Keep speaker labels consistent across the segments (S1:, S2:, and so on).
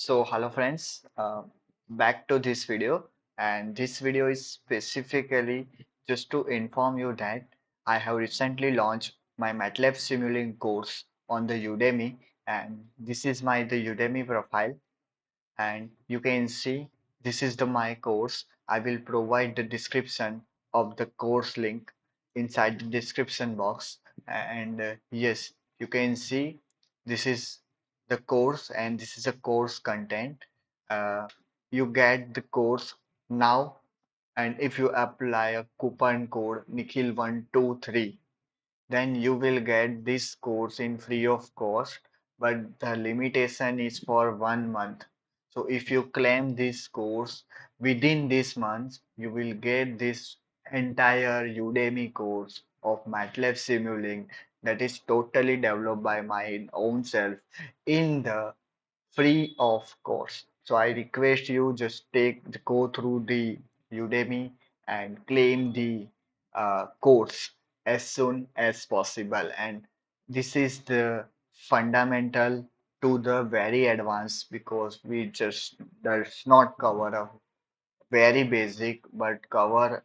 S1: So hello friends, back to this video, and this video is specifically just to inform you that I have recently launched my Matlab Simulink course on the Udemy, and this is the Udemy profile, and you can see this is the my course. I will provide the description of the course link inside the description box, and yes, you can see this is the course and this is a course content. You get the course now, and if you apply a coupon code Nikhil123, then you will get this course in free of cost, but the limitation is for 1 month. So if you claim this course within this month, you will get this entire Udemy course of Matlab Simulink that is totally developed by my own self in the free of course. So I request you just go through the Udemy and claim the course as soon as possible. And this is the fundamental to the very advanced, because we just does not cover a very basic, but cover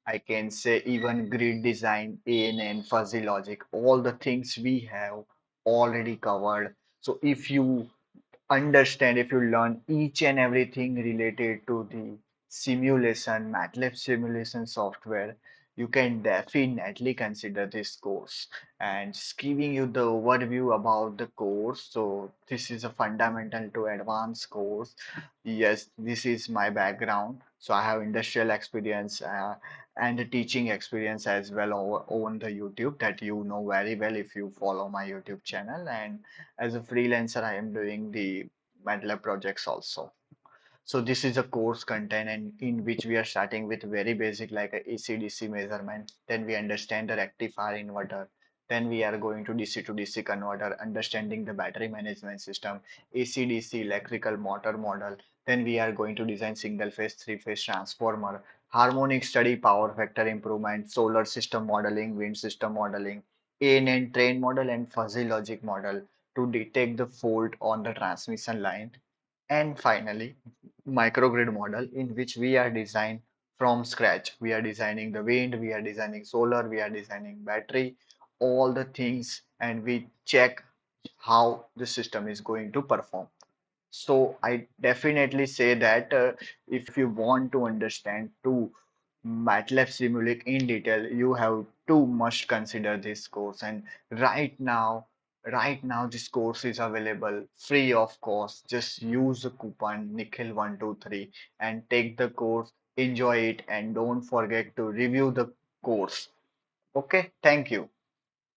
S1: I can say even grid design, ANN, fuzzy logic, all the things we have already covered. So if you learn each and everything related to the simulation, MATLAB simulation software, you can definitely consider this course. And just giving you the overview about the course. So this is a fundamental to advanced course. Yes, this is my background. So I have industrial experience and a teaching experience as well on the YouTube that you know very well if you follow my YouTube channel. And as a freelancer, I am doing the MATLAB projects also. So this is a course content, and in which we are starting with very basic like a AC/DC measurement. Then we understand the rectifier inverter. Then we are going to DC to DC converter, understanding the battery management system, AC/DC electrical motor model. Then we are going to design single phase, three phase transformer, harmonic study, power factor improvement, solar system modeling, wind system modeling, ANN train model, and fuzzy logic model to detect the fault on the transmission line. And finally, microgrid model, in which we are designing from scratch. We are designing the wind, we are designing solar, we are designing battery, all the things, and we check how the system is going to perform. So I definitely say that if you want to understand to MATLAB Simulink in detail, you have to must consider this course. And right now this course is available free of cost. Just use the coupon Nikhil123 and take the course, enjoy it, and don't forget to review the course. Okay, thank you.